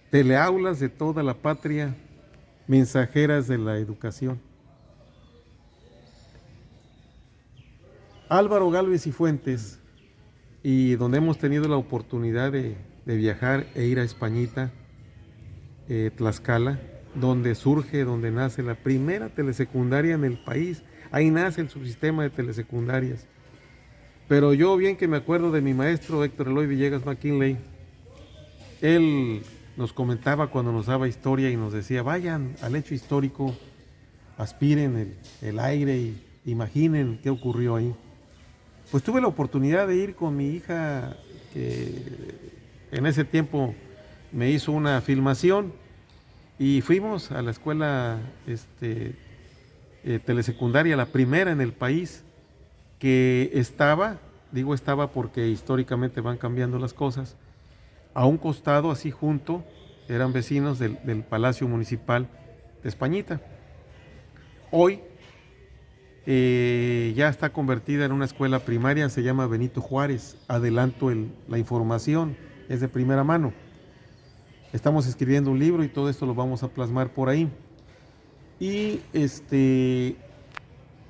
teleaulas de toda la patria, mensajeras de la educación. Álvaro Galvez y Fuentes, y donde hemos tenido la oportunidad de viajar e ir a Españita, Tlaxcala, donde surge, donde nace la primera telesecundaria en el país. Ahí nace el subsistema de telesecundarias. Pero yo bien que me acuerdo de mi maestro Héctor Eloy Villegas McKinley. Él nos comentaba cuando nos daba historia y nos decía, vayan al hecho histórico, aspiren el aire y imaginen qué ocurrió ahí. Pues tuve la oportunidad de ir con mi hija, que en ese tiempo me hizo una filmación, y fuimos a la escuela telesecundaria, la primera en el país, que estaba, digo estaba porque históricamente van cambiando las cosas, a un costado, así junto, eran vecinos del Palacio Municipal de Españita. Hoy ya está convertida en una escuela primaria, se llama Benito Juárez. Adelanto la información, es de primera mano. Estamos escribiendo un libro y todo esto lo vamos a plasmar por ahí. Y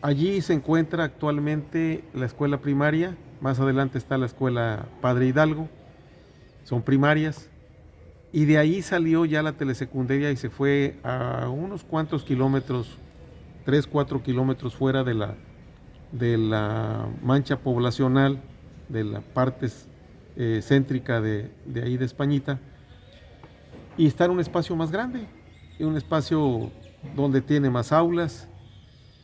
allí se encuentra actualmente la escuela primaria, más adelante está la escuela Padre Hidalgo, son primarias, y de ahí salió ya la telesecundaria y se fue a unos cuantos kilómetros, 3, 4 kilómetros fuera de la mancha poblacional, de la parte céntrica de ahí de Españita, y está en un espacio más grande, en un espacio donde tiene más aulas,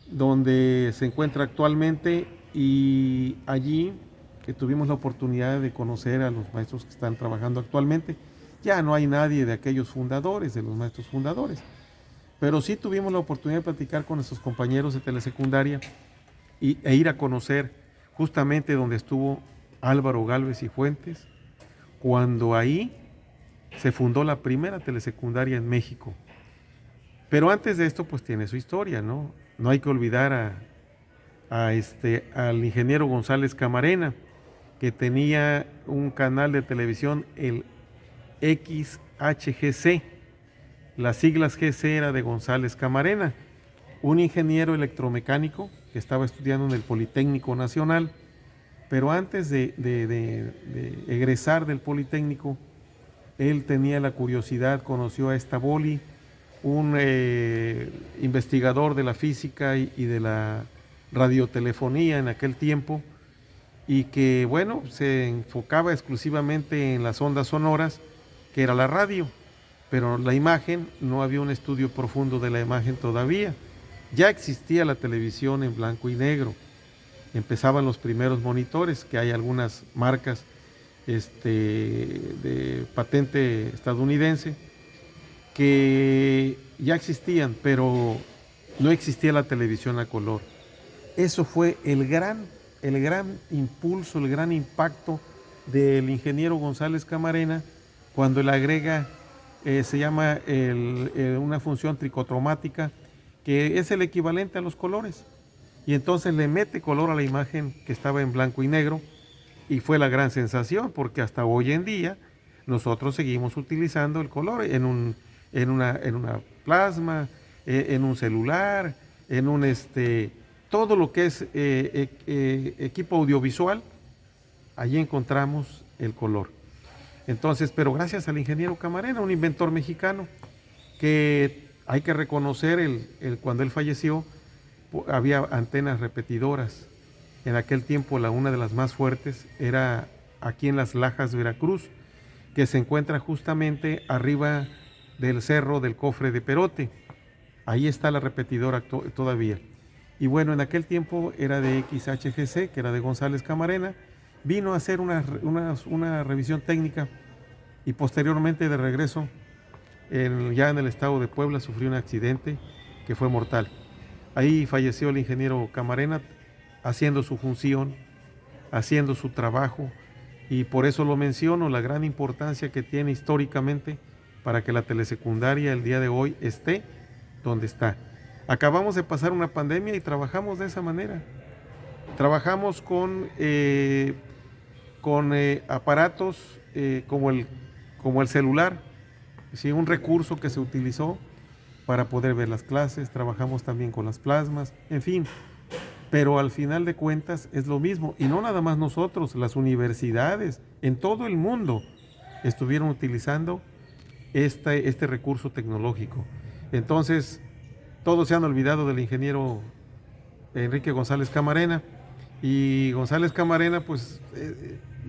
donde se encuentra actualmente, y allí que tuvimos la oportunidad de conocer a los maestros que están trabajando actualmente. Ya no hay nadie de aquellos fundadores, de los maestros fundadores, pero sí tuvimos la oportunidad de platicar con nuestros compañeros de telesecundaria e ir a conocer justamente donde estuvo Álvaro Galvez y Fuentes, cuando ahí se fundó la primera telesecundaria en México. Pero antes de esto, pues tiene su historia, ¿no? No hay que olvidar al ingeniero González Camarena, que tenía un canal de televisión, el XHGC. Las siglas GC era de González Camarena, un ingeniero electromecánico que estaba estudiando en el Politécnico Nacional, pero antes de egresar del Politécnico, él tenía la curiosidad, conoció a Estaboli, un investigador de la física y de la radiotelefonía en aquel tiempo, y que, bueno, se enfocaba exclusivamente en las ondas sonoras, que era la radio, pero la imagen, no había un estudio profundo de la imagen todavía. Ya existía la televisión en blanco y negro, empezaban los primeros monitores, que hay algunas marcas de patente estadounidense que ya existían, pero no existía la televisión a color. Eso fue el gran impulso, el gran impacto del ingeniero González Camarena, cuando él agrega, se llama una función tricromática, que es el equivalente a los colores. Y entonces le mete color a la imagen que estaba en blanco y negro, y fue la gran sensación, porque hasta hoy en día nosotros seguimos utilizando el color en una plasma, en un celular, todo lo que es equipo audiovisual. Allí encontramos el color. Entonces, pero gracias al ingeniero Camarena, un inventor mexicano, que hay que reconocer, cuando él falleció, había antenas repetidoras. En aquel tiempo una de las más fuertes era aquí en Las Lajas, Veracruz, que se encuentra justamente arriba del cerro del Cofre de Perote. Ahí está la repetidora todavía. Y bueno, en aquel tiempo era de XHGC, que era de González Camarena. Vino a hacer una revisión técnica, y posteriormente, de regreso, ya en el estado de Puebla, sufrió un accidente que fue mortal. Ahí falleció el ingeniero Camarena haciendo su función, haciendo su trabajo, y por eso lo menciono, la gran importancia que tiene históricamente para que la telesecundaria el día de hoy esté donde está. Acabamos de pasar una pandemia y trabajamos de esa manera. Trabajamos con aparatos como el celular, sí, un recurso que se utilizó para poder ver las clases, trabajamos también con las plasmas, en fin, pero al final de cuentas es lo mismo, y no nada más nosotros, las universidades en todo el mundo estuvieron utilizando este recurso tecnológico. Entonces, todos se han olvidado del ingeniero Enrique González Camarena, y González Camarena pues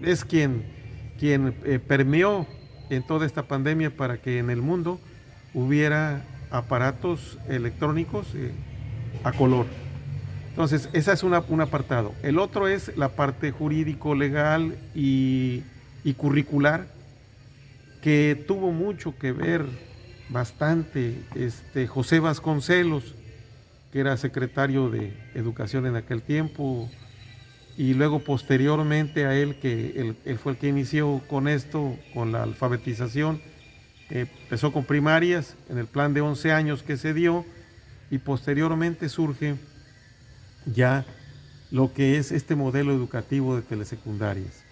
es quien permeó en toda esta pandemia para que en el mundo hubiera aparatos electrónicos a color. Entonces, esa es un apartado. El otro es la parte jurídico, legal y curricular, que tuvo mucho que ver bastante José Vasconcelos, que era secretario de Educación en aquel tiempo, y luego posteriormente a él, que él fue el que inició con esto, con la alfabetización. Empezó con primarias en el plan de 11 años que se dio, y posteriormente surge ya lo que es este modelo educativo de telesecundarias.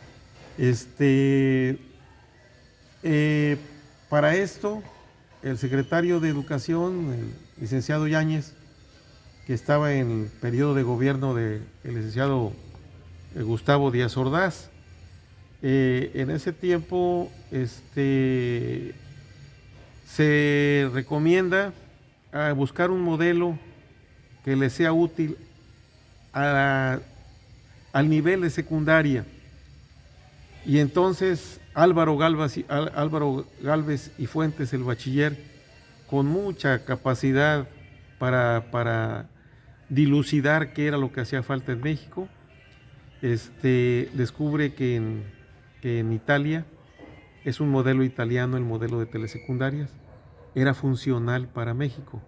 Para esto, el secretario de Educación, el licenciado Yáñez, que estaba en el periodo de gobierno del licenciado Gustavo Díaz Ordaz, en ese tiempo se recomienda buscar un modelo que le sea útil al nivel de secundaria. Y entonces Álvaro Gálvez y Fuentes, el bachiller, con mucha capacidad para dilucidar qué era lo que hacía falta en México, descubre que en Italia es un modelo italiano, el modelo de telesecundarias, era funcional para México.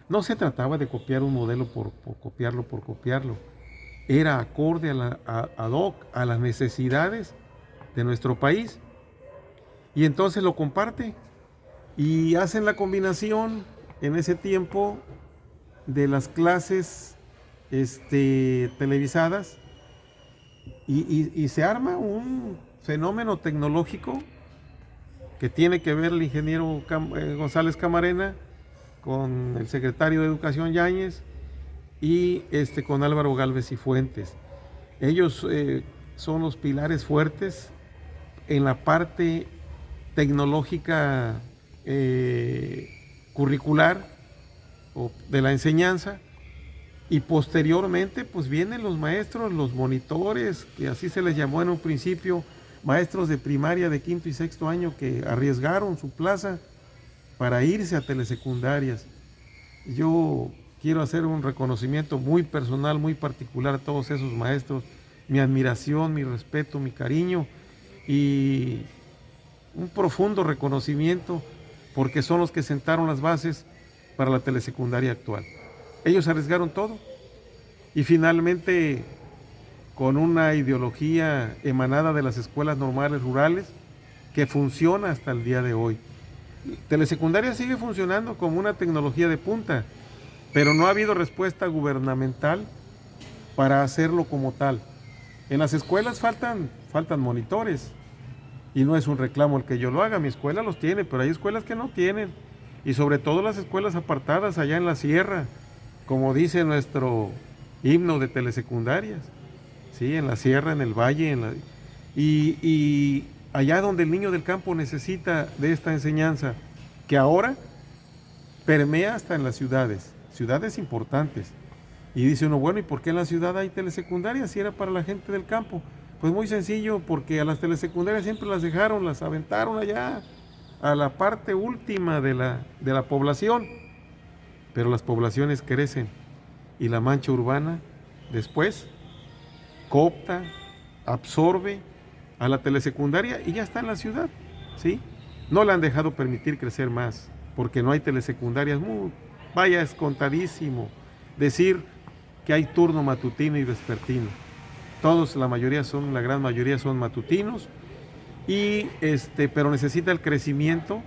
No se trataba de copiar un modelo por copiarlo, era acorde ad hoc a las necesidades de nuestro país, y entonces lo comparte y hacen la combinación en ese tiempo de las clases televisadas, y se arma un fenómeno tecnológico que tiene que ver el ingeniero González Camarena con el secretario de Educación Yáñez y con Álvaro Gálvez y Fuentes. Ellos son los pilares fuertes en la parte tecnológica curricular o de la enseñanza, y posteriormente pues vienen los maestros, los monitores, que así se les llamó en un principio, maestros de primaria de quinto y sexto año que arriesgaron su plaza para irse a telesecundarias. Yo quiero hacer un reconocimiento muy personal, muy particular a todos esos maestros, mi admiración, mi respeto, mi cariño y un profundo reconocimiento, porque son los que sentaron las bases para la telesecundaria actual. Ellos arriesgaron todo y finalmente, con una ideología emanada de las escuelas normales rurales que funciona hasta el día de hoy. Telesecundaria sigue funcionando como una tecnología de punta, pero no ha habido respuesta gubernamental para hacerlo como tal. En las escuelas faltan monitores, y no es un reclamo el que yo lo haga, mi escuela los tiene, pero hay escuelas que no tienen, y sobre todo las escuelas apartadas allá en la sierra, como dice nuestro himno de telesecundarias, ¿sí? En la sierra, en el valle, y allá donde el niño del campo necesita de esta enseñanza, que ahora permea hasta en las ciudades importantes. Y dice uno, bueno, ¿y por qué en la ciudad hay telesecundarias si era para la gente del campo? Pues muy sencillo, porque a las telesecundarias siempre las dejaron, las aventaron allá a la parte última de la población, pero las poblaciones crecen y la mancha urbana después coopta, absorbe a la telesecundaria y ya está en la ciudad, ¿sí? No le han dejado permitir crecer más, porque no hay telesecundarias. Vaya, es contadísimo decir que hay turno matutino y vespertino. Todos, la gran mayoría son matutinos, y pero necesita el crecimiento,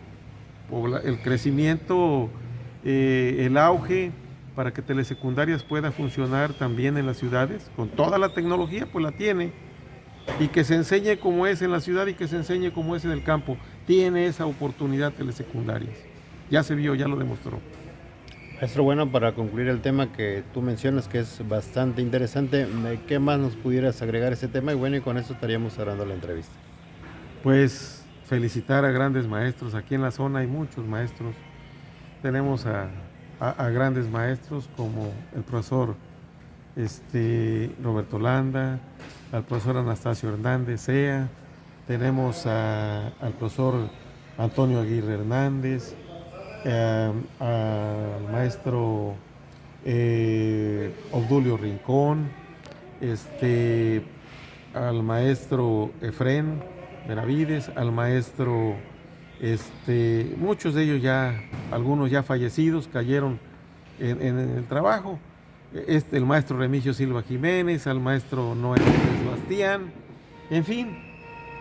el auge, para que telesecundarias pueda funcionar también en las ciudades, con toda la tecnología, pues la tiene, y que se enseñe como es en la ciudad y que se enseñe como es en el campo. tiene esa oportunidad telesecundarias. Ya se vio, ya lo demostró. Maestro, bueno, para concluir el tema que tú mencionas, que es bastante interesante, ¿qué más nos pudieras agregar a ese tema? Y bueno, y con eso estaríamos cerrando la entrevista. Pues felicitar a grandes maestros. Aquí en la zona hay muchos maestros. Tenemos a grandes maestros como el profesor Roberto Landa, al profesor Anastasio Hernández Sea, tenemos al profesor Antonio Aguirre Hernández, al maestro Obdulio Rincón, al maestro Efrén Benavides, al maestro, muchos de ellos ya, algunos ya fallecidos, cayeron en el trabajo. El maestro Remigio Silva Jiménez, al maestro Noel Sebastián, en fin,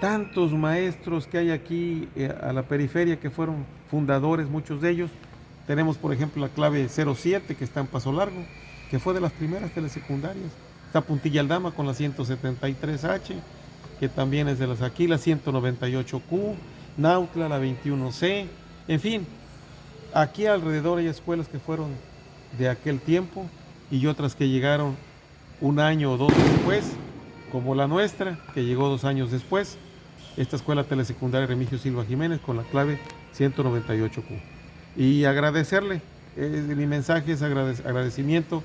tantos maestros que hay aquí a la periferia que fueron fundadores, muchos de ellos. Tenemos, por ejemplo, la clave 07 que está en Paso Largo, que fue de las primeras telesecundarias. Está Puntilla Aldama con la 173H, que también es de las aquí, la 198Q, Nautla, la 21C, en fin, aquí alrededor hay escuelas que fueron de aquel tiempo y otras que llegaron un año o dos después, como la nuestra, que llegó 2 años después, esta escuela telesecundaria Remigio Silva Jiménez con la clave 198Q. Y agradecerle, mi mensaje es agradecimiento